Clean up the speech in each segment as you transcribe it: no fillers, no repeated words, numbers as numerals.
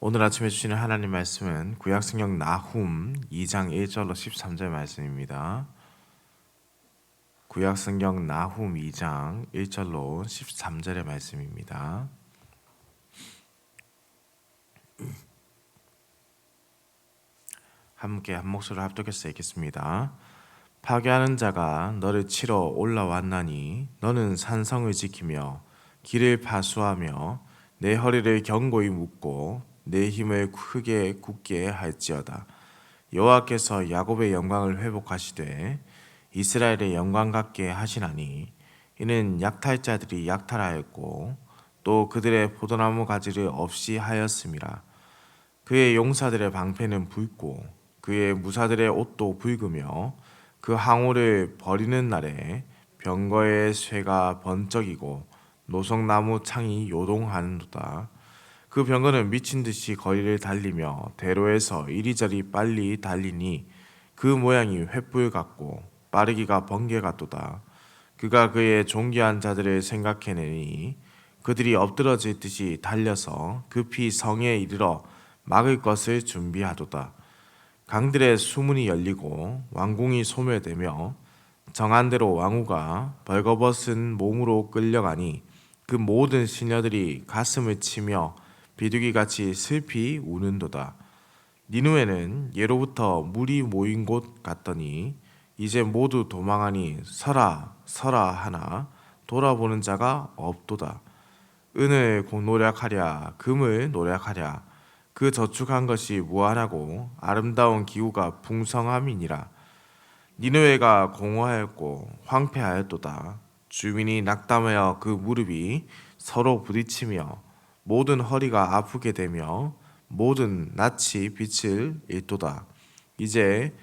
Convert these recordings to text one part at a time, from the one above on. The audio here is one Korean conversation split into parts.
오늘 아침에 주시는 하나님 말씀은 구약성경 나훔 2장 1절로 13절 말씀입니다. 구약성경 나훔 2장 1절로 13절의 말씀입니다. 함께 한 목소리로 합독해서 읽겠습니다. 파괴하는 자가 너를 치러 올라왔나니 너는 산성을 지키며 길을 파수하며 내 허리를 견고히 묶고 내 힘을 크게 굳게 할지어다. 여호와께서 야곱의 영광을 회복하시되 이스라엘의 영광 같게 하시나니 이는 약탈자들이 약탈하였고 또 그들의 포도나무 가지를 없이 하였음이라. 그의 용사들의 방패는 붉고 그의 무사들의 옷도 붉으며 그 항우를 버리는 날에 병거의 쇠가 번쩍이고 노성나무 창이 요동하는도다. 그 병거는 미친 듯이 거리를 달리며 대로에서 이리저리 빨리 달리니 그 모양이 횃불 같고 빠르기가 번개 같도다. 그가 그의 존귀한 자들을 생각해내니 그들이 엎드러질 듯이 달려서 급히 성에 이르러 막을 것을 준비하도다. 강들의 수문이 열리고 왕궁이 소멸되며 정한 대로 왕후가 벌거벗은 몸으로 끌려가니 그 모든 시녀들이 가슴을 치며 비둘기같이 슬피 우는도다. 니누에는 예로부터 물이 모인 곳 같더니 이제 모두 도망하니 서라 서라 하나 돌아보는 자가 없도다. 은을 노력하랴 금을 노력하랴 그 저축한 것이 무한하고 아름다운 기후가 풍성함이니라. 니느웨가 공허하였고 황폐하였도다. 주민이 낙담하여 그 무릎이 서로 부딪히며 모든 허리가 아프게 되며 모든 낯이 빛을 잃도다. 이제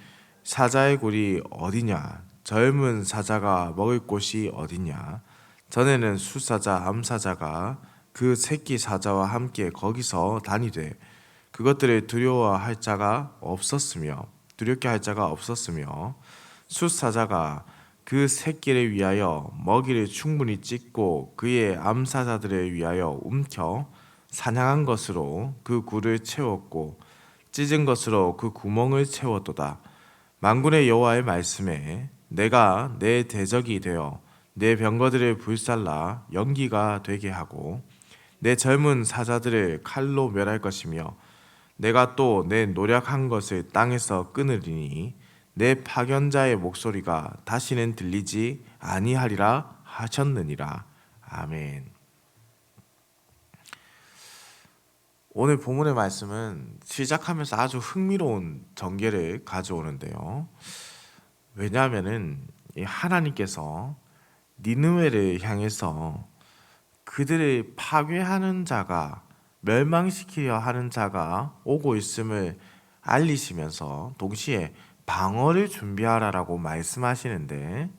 사자의 굴이 어디냐? 젊은 사자가 먹을 곳이 어디냐? 전에는 수사자, 암사자가 그 새끼 사자와 함께 거기서 다니되 그것들을 두려워할 자가 없었으며 두렵게 할 자가 없었으며 숫사자가 그 새끼를 위하여 먹이를 충분히 찢고 그의 암사자들을 위하여 움켜 사냥한 것으로 그 굴을 채웠고 찢은 것으로 그 구멍을 채웠도다. 만군의 여호와의 말씀에 내가 내 대적이 되어 내 병거들을 불살라 연기가 되게 하고 내 젊은 사자들을 칼로 멸할 것이며 내가 또 내 노력한 것을 땅에서 끊으리니 내 파견자의 목소리가 다시는 들리지 아니하리라 하셨느니라. 아멘. 오늘 본문의 말씀은 시작하면서 아주 흥미로운 전개를 가져오는데요. 왜냐하면은 하나님께서 니느웨를 향해서 그들을 파괴하는 자가 멸망시키려 하는 자가 오고 있음을 알리시면서 동시에 방어를 준비하라라고 말씀하시는데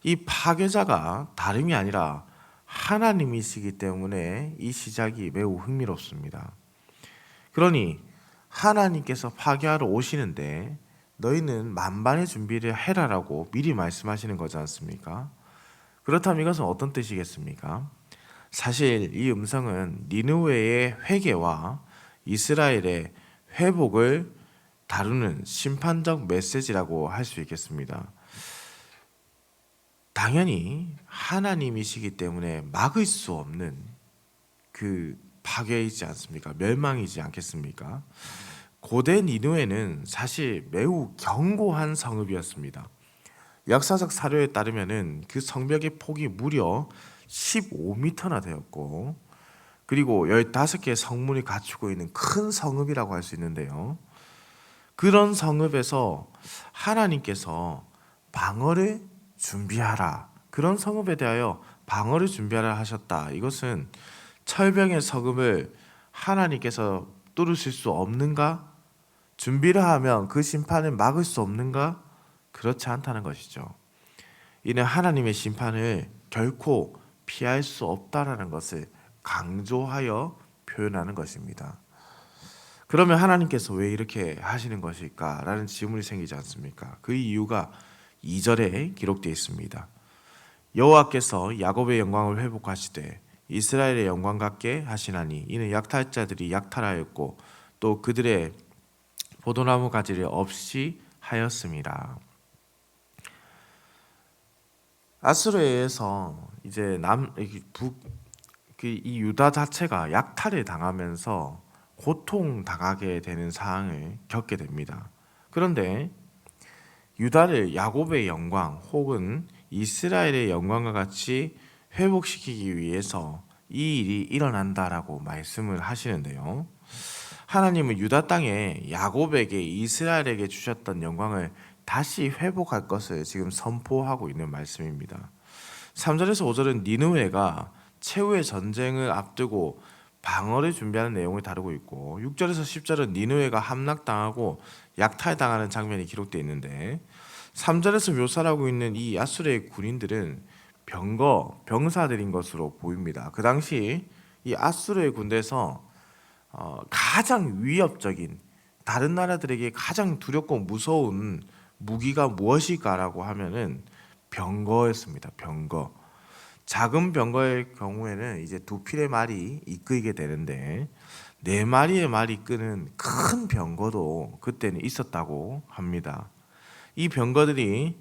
이 파괴자가 다름이 아니라 하나님이시기 때문에 이 시작이 매우 흥미롭습니다. 그러니 하나님께서 파괴하러 오시는데 너희는 만반의 준비를 해라라고 미리 말씀하시는 거지 않습니까? 그렇다면 이것은 어떤 뜻이겠습니까? 사실 이 음성은 니느웨의 회개와 이스라엘의 회복을 다루는 심판적 메시지라고 할 수 있겠습니다. 당연히 하나님이시기 때문에 막을 수 없는 그 파괴이지 않습니까? 멸망이지 않겠습니까? 고대 니느웨는 사실 매우 견고한 성읍이었습니다. 역사적 사료에 따르면은 그 성벽의 폭이 무려 15m나 되었고, 그리고 15개의 성문이 갖추고 있는 큰 성읍이라고 할 수 있는데요. 그런 성읍에서 하나님께서 방어를 준비하라, 그런 성읍에 대하여 방어를 준비하라 하셨다. 이것은 철병의 성읍을 하나님께서 뚫으실 수 없는가? 준비를 하면 그 심판을 막을 수 없는가? 그렇지 않다는 것이죠. 이는 하나님의 심판을 결코 피할 수 없다라는 것을 강조하여 표현하는 것입니다. 그러면 하나님께서 왜 이렇게 하시는 것일까? 라는 질문이 생기지 않습니까? 그 이유가 2절에 기록되어 있습니다. 여호와께서 야곱의 영광을 회복하시되 이스라엘의 영광 같게 하시나니 이는 약탈자들이 약탈하였고 또 그들의 포도나무 가지를 없이 하였음이라. 아수르에 의해서 이제 이 유다 자체가 약탈을 당하면서 고통 당하게 되는 상황을 겪게 됩니다. 그런데 유다를 야곱의 영광 혹은 이스라엘의 영광과 같이 회복시키기 위해서 이 일이 일어난다라고 말씀을 하시는데요. 하나님은 유다 땅에 야곱에게 이스라엘에게 주셨던 영광을 다시 회복할 것을 지금 선포하고 있는 말씀입니다. 3절에서 5절은 니느웨가 최후의 전쟁을 앞두고 방어를 준비하는 내용을 다루고 있고 6절에서 10절은 니느웨가 함락당하고 약탈당하는 장면이 기록되어 있는데 3절에서 묘사하고 있는 이 아수르의 군인들은 병사들인 것으로 보입니다. 그 당시 이 아수르의 군대에서 가장 위협적인 다른 나라들에게 가장 두렵고 무서운 무기가 무엇일까라고 하면은 병거였습니다. 병거. 작은 병거의 경우에는 이제 두 필의 말이 이끌게 되는데 네 마리의 말이 이끄는 큰 병거도 그때는 있었다고 합니다. 이 병거들이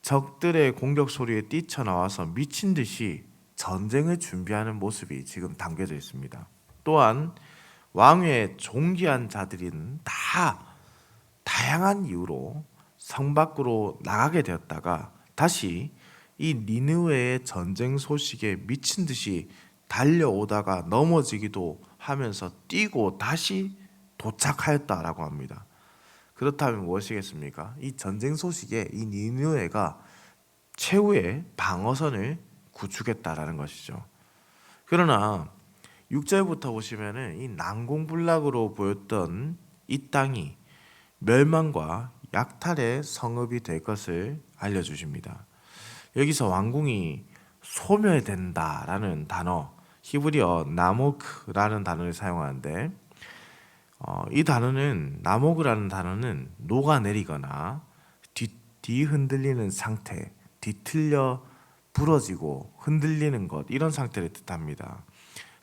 적들의 공격 소리에 뛰쳐나와서 미친 듯이 전쟁을 준비하는 모습이 지금 담겨져 있습니다. 또한 왕의 존귀한 자들은 다 다양한 이유로 성 밖으로 나가게 되었다가 다시 이 니느웨의 전쟁 소식에 미친 듯이 달려오다가 넘어지기도 하면서 뛰고 다시 도착하였다라고 합니다. 그렇다면 무엇이겠습니까? 이 전쟁 소식에 이 니느웨가 최후의 방어선을 구축했다라는 것이죠. 그러나 6절부터 보시면은 이 난공불락으로 보였던 이 땅이 멸망과 약탈의 성읍이 될 것을 알려주십니다. 여기서 왕궁이 소멸된다라는 단어, 히브리어 나모크라는 단어를 사용하는데 이 단어는 나모그라는 단어는 녹아내리거나 뒤흔들리는 상태, 뒤틀려 부러지고 흔들리는 것 이런 상태를 뜻합니다.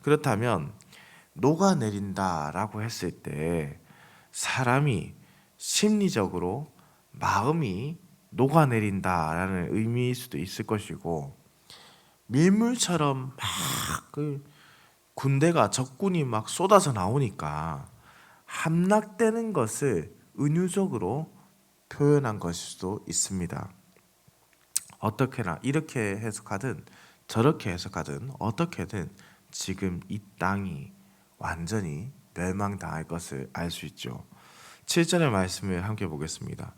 그렇다면 녹아내린다라고 했을 때 사람이 심리적으로 마음이 녹아내린다라는 의미일 수도 있을 것이고 밀물처럼 막 군대가 적군이 막 쏟아져 나오니까 함락되는 것을 은유적으로 표현한 것일 수도 있습니다. 어떻게나 이렇게 해석하든 저렇게 해석하든 어떻게든 지금 이 땅이 완전히 멸망당할 것을 알 수 있죠. 7절의 말씀을 함께 보겠습니다.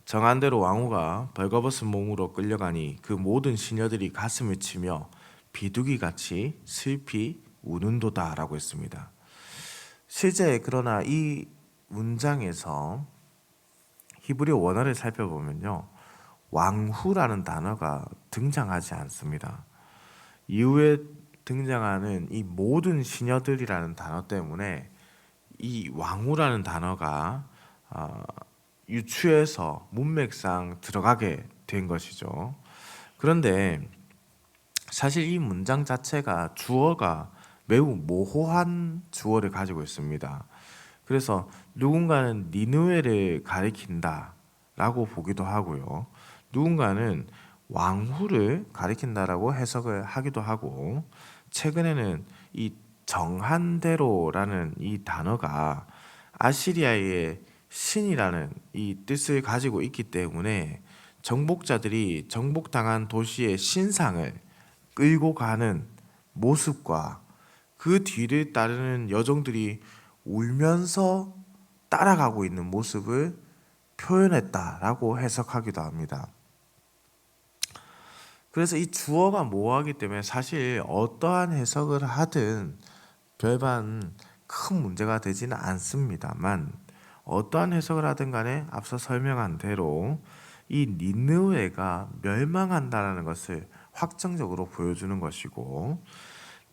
정한 대로 왕후가 벌거벗은 몸으로 끌려가니 그 모든 시녀들이 가슴을 치며 비둘기같이 슬피 우는도다 라고 했습니다. 실제 그러나 이 문장에서 히브리어 원어를 살펴보면요, 왕후라는 단어가 등장하지 않습니다. 이후에 등장하는 이 모든 시녀들이라는 단어 때문에 이 왕후라는 단어가 유추해서 문맥상 들어가게 된 것이죠. 그런데 사실 이 문장 자체가 주어가 매우 모호한 주어를 가지고 있습니다. 그래서 누군가는 니느웨를 가리킨다라고 보기도 하고요. 누군가는 왕후를 가리킨다라고 해석을 하기도 하고, 최근에는 이 정한대로라는 이 단어가 아시리아의 신이라는 이 뜻을 가지고 있기 때문에 정복자들이 정복당한 도시의 신상을 끌고 가는 모습과 그 뒤를 따르는 여종들이 울면서 따라가고 있는 모습을 표현했다라고 해석하기도 합니다. 그래서 이 주어가 모호하기 때문에 사실 어떠한 해석을 하든 별반 큰 문제가 되지는 않습니다만, 어떠한 해석을 하든 간에 앞서 설명한 대로 이 니느웨가 멸망한다는 것을 확정적으로 보여주는 것이고,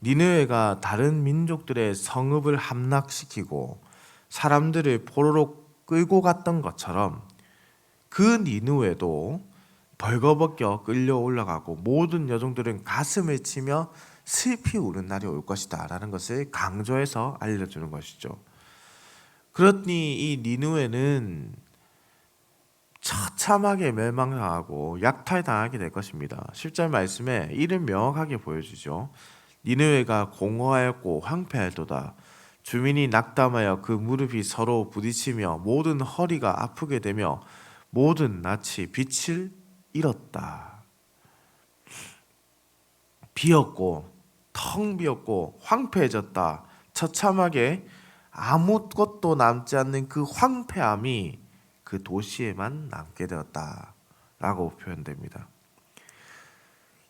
니느웨가 다른 민족들의 성읍을 함락시키고 사람들을 포로로 끌고 갔던 것처럼 그 니느웨도 벌거벗겨 끌려 올라가고 모든 여종들은 가슴을 치며 슬피 우는 날이 올 것이다 라는 것을 강조해서 알려주는 것이죠. 그러니 이 니느웨는 처참하게 멸망당하고 약탈당하게 될 것입니다. 10절 말씀에 이를 명확하게 보여주죠. 니느웨가 공허하였고 황폐할도다. 주민이 낙담하여 그 무릎이 서로 부딪히며 모든 허리가 아프게 되며 모든 낯이 빛을 잃었다. 비었고 텅 비었고 황폐해졌다. 처참하게 아무것도 남지 않는 그 황폐함이 그 도시에만 남게 되었다라고 표현됩니다.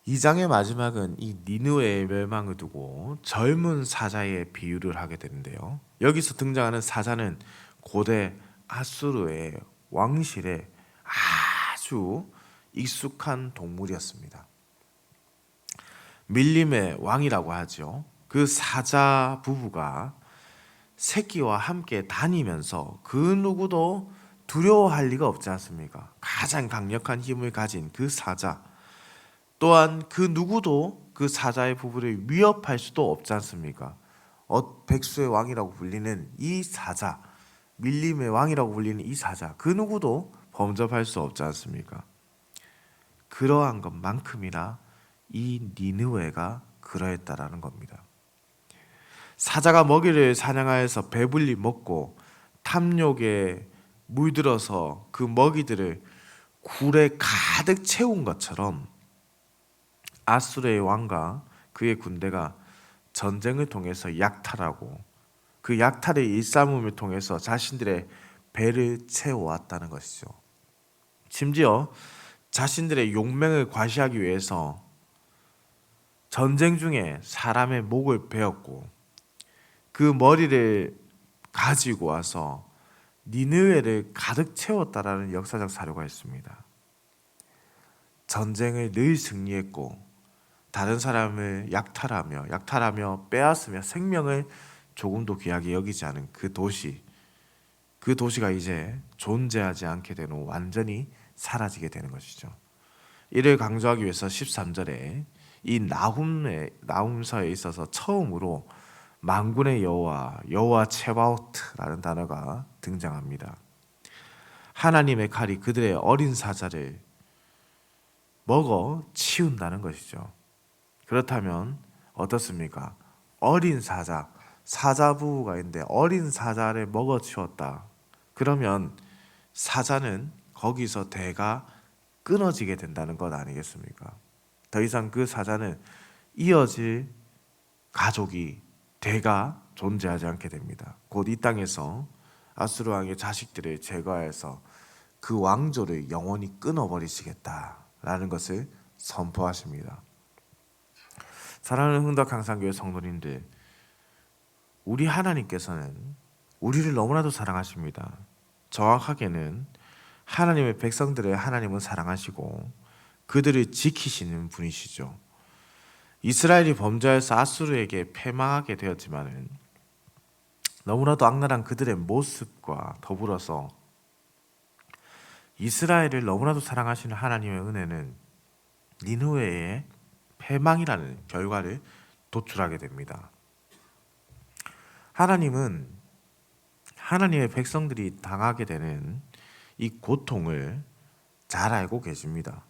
2장의 마지막은 이 니느웨의 멸망을 두고 젊은 사자의 비유를 하게 되는데요. 여기서 등장하는 사자는 고대 아수르의 왕실에 아주 익숙한 동물이었습니다. 밀림의 왕이라고 하죠. 그 사자 부부가 새끼와 함께 다니면서 그 누구도 두려워할 리가 없지 않습니까? 가장 강력한 힘을 가진 그 사자, 또한 그 누구도 그 사자의 부부를 위협할 수도 없지 않습니까? 백수의 왕이라고 불리는 이 사자, 밀림의 왕이라고 불리는 이 사자, 그 누구도 범접할 수 없지 않습니까? 그러한 것만큼이나 이 니느웨가 그러했다라는 겁니다. 사자가 먹이를 사냥하여서 배불리 먹고 탐욕에 물들어서 그 먹이들을 굴에 가득 채운 것처럼 아수르의 왕과 그의 군대가 전쟁을 통해서 약탈하고 그 약탈의 일삼음을 통해서 자신들의 배를 채워왔다는 것이죠. 심지어 자신들의 용맹을 과시하기 위해서 전쟁 중에 사람의 목을 베었고 그 머리를 가지고 와서 니느웨를 가득 채웠다라는 역사적 사료가 있습니다. 전쟁을 늘 승리했고 다른 사람을 약탈하며 빼앗으며 생명을 조금도 귀하게 여기지 않은 그 도시가 이제 존재하지 않게 되는, 완전히 사라지게 되는 것이죠. 이를 강조하기 위해서 13절에 이 나훔서에 있어서 처음으로 만군의 여호와 체바오트라는 단어가 등장합니다. 하나님의 칼이 그들의 어린 사자를 먹어 치운다는 것이죠. 그렇다면 어떻습니까? 어린 사자 부부가 있는데 어린 사자를 먹어 치웠다. 그러면 사자는 거기서 대가 끊어지게 된다는 것 아니겠습니까? 더 이상 그 사자는 이어질 가족이, 대가 존재하지 않게 됩니다. 곧 이 땅에서 아수르 왕의 자식들을 제거해서 그 왕조를 영원히 끊어버리시겠다라는 것을 선포하십니다. 사랑하는 흥덕강산교회 성도님들, 우리 하나님께서는 우리를 너무나도 사랑하십니다. 정확하게는 하나님의 백성들을 하나님은 사랑하시고 그들을 지키시는 분이시죠. 이스라엘이 범죄해서 아수르에게 패망하게 되었지만은 너무나도 악랄한 그들의 모습과 더불어서 이스라엘을 너무나도 사랑하시는 하나님의 은혜는 니느웨의 패망이라는 결과를 도출하게 됩니다. 하나님은 하나님의 백성들이 당하게 되는 이 고통을 잘 알고 계십니다.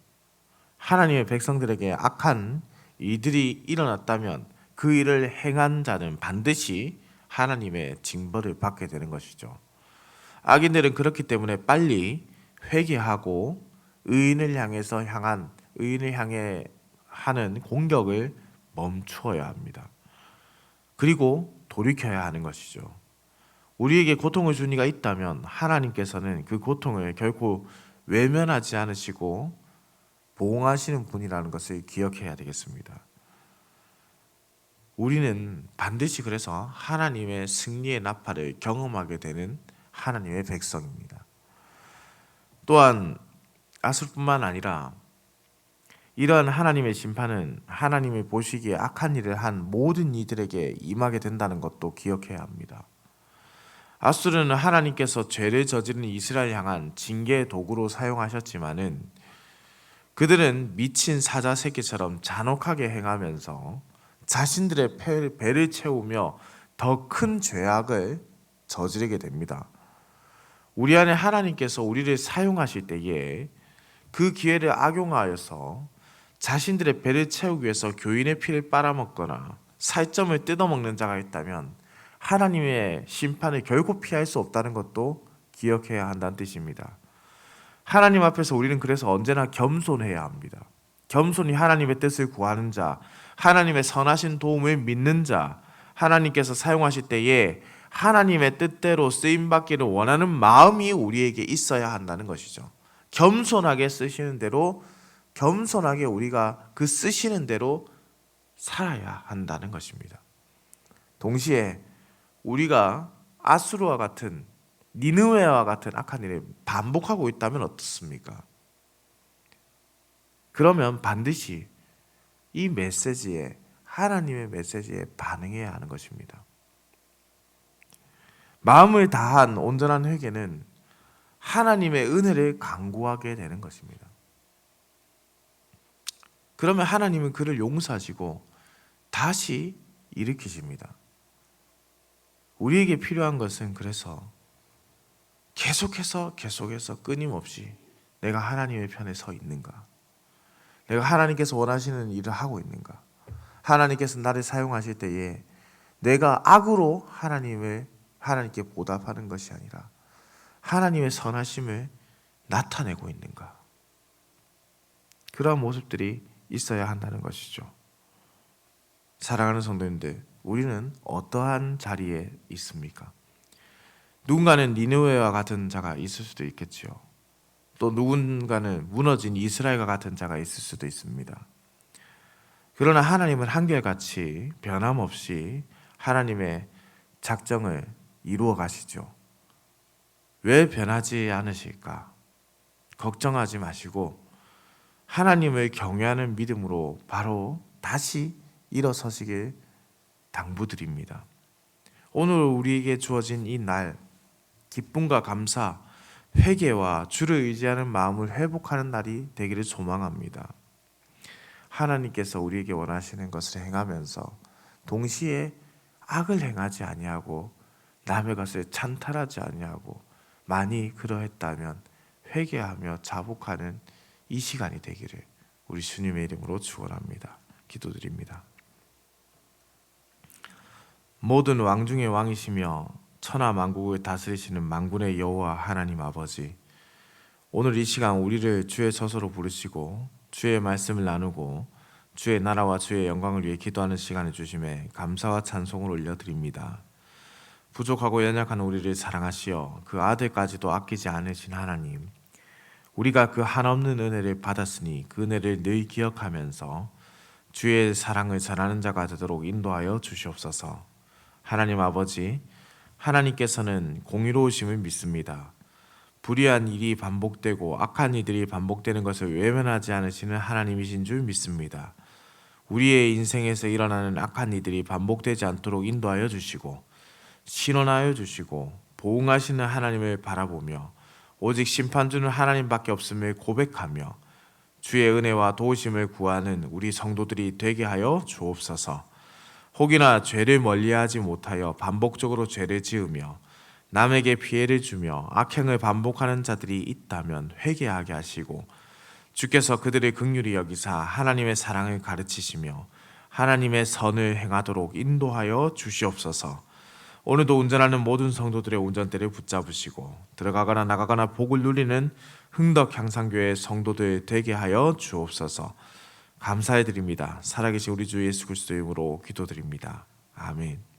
하나님의 백성들에게 악한 일들이 일어났다면 그 일을 행한 자는 반드시 하나님의 징벌을 받게 되는 것이죠. 악인들은 그렇기 때문에 빨리 회개하고 의인을 향해 하는 공격을 멈추어야 합니다. 그리고 돌이켜야 하는 것이죠. 우리에게 고통을 준 이가 있다면 하나님께서는 그 고통을 결코 외면하지 않으시고 보응하시는 분이라는 것을 기억해야 되겠습니다. 우리는 반드시 그래서 하나님의 승리의 나팔을 경험하게 되는 하나님의 백성입니다. 또한 아수르뿐만 아니라 이러한 하나님의 심판은 하나님이 보시기에 악한 일을 한 모든 이들에게 임하게 된다는 것도 기억해야 합니다. 아수르는 하나님께서 죄를 저지른 이스라엘 향한 징계의 도구로 사용하셨지만은 그들은 미친 사자 새끼처럼 잔혹하게 행하면서 자신들의 배를 채우며 더 큰 죄악을 저지르게 됩니다. 우리 안에 하나님께서 우리를 사용하실 때에 그 기회를 악용하여서 자신들의 배를 채우기 위해서 교인의 피를 빨아먹거나 살점을 뜯어먹는 자가 있다면 하나님의 심판을 결코 피할 수 없다는 것도 기억해야 한다는 뜻입니다. 하나님 앞에서 우리는 그래서 언제나 겸손해야 합니다. 겸손히 하나님의 뜻을 구하는 자, 하나님의 선하신 도움을 믿는 자, 하나님께서 사용하실 때에 하나님의 뜻대로 쓰임받기를 원하는 마음이 우리에게 있어야 한다는 것이죠. 겸손하게 쓰시는 대로, 겸손하게 우리가 그 쓰시는 대로 살아야 한다는 것입니다. 동시에 우리가 아수르와 같은, 니느웨와 같은 악한 일을 반복하고 있다면 어떻습니까? 그러면 반드시 이 메시지에, 하나님의 메시지에 반응해야 하는 것입니다. 마음을 다한 온전한 회개는 하나님의 은혜를 간구하게 되는 것입니다. 그러면 하나님은 그를 용서하시고 다시 일으키십니다. 우리에게 필요한 것은 그래서 계속해서 끊임없이 내가 하나님의 편에 서 있는가? 내가 하나님께서 원하시는 일을 하고 있는가? 하나님께서 나를 사용하실 때에 내가 악으로 하나님께 보답하는 것이 아니라 하나님의 선하심을 나타내고 있는가? 그러한 모습들이 있어야 한다는 것이죠. 사랑하는 성도님들, 우리는 어떠한 자리에 있습니까? 누군가는 니느웨와 같은 자가 있을 수도 있겠지요. 또 누군가는 무너진 이스라엘과 같은 자가 있을 수도 있습니다. 그러나 하나님은 한결같이 변함없이 하나님의 작정을 이루어 가시죠. 왜 변하지 않으실까? 걱정하지 마시고 하나님을 경외하는 믿음으로 바로 다시 일어서시길 당부드립니다. 오늘 우리에게 주어진 이 날, 기쁨과 감사, 회개와 주를 의지하는 마음을 회복하는 날이 되기를 소망합니다. 하나님께서 우리에게 원하시는 것을 행하면서 동시에 악을 행하지 아니하고 남의 것을 찬탈하지 아니하고 많이 그러했다면 회개하며 자복하는 이 시간이 되기를 우리 주님의 이름으로 축원합니다. 기도드립니다. 모든 왕 중의 왕이시며 천하 만국을 다스리시는 만군의 여호와 하나님 아버지, 오늘 이 시간 우리를 주의 저서로 부르시고 주의 말씀을 나누고 주의 나라와 주의 영광을 위해 기도하는 시간을 주심에 감사와 찬송을 올려드립니다. 부족하고 연약한 우리를 사랑하시어 그 아들까지도 아끼지 않으신 하나님, 우리가 그 한없는 은혜를 받았으니 그 은혜를 늘 기억하면서 주의 사랑을 전하는 자가 되도록 인도하여 주시옵소서. 하나님 아버지, 하나님께서는 공의로우심을 믿습니다. 불의한 일이 반복되고 악한 이들이 반복되는 것을 외면하지 않으시는 하나님이신 줄 믿습니다. 우리의 인생에서 일어나는 악한 이들이 반복되지 않도록 인도하여 주시고 신원하여 주시고 보응하시는 하나님을 바라보며 오직 심판 주는 하나님밖에 없음을 고백하며 주의 은혜와 도우심을 구하는 우리 성도들이 되게 하여 주옵소서. 혹이나 죄를 멀리하지 못하여 반복적으로 죄를 지으며 남에게 피해를 주며 악행을 반복하는 자들이 있다면 회개하게 하시고 주께서 그들을 긍휼히 여기사 하나님의 사랑을 가르치시며 하나님의 선을 행하도록 인도하여 주시옵소서. 오늘도 운전하는 모든 성도들의 운전대를 붙잡으시고 들어가거나 나가거나 복을 누리는 흥덕 향상교회 성도들 되게 하여 주옵소서. 감사해 드립니다. 살아계신 우리 주 예수 그리스도의 이름으로 기도드립니다. 아멘.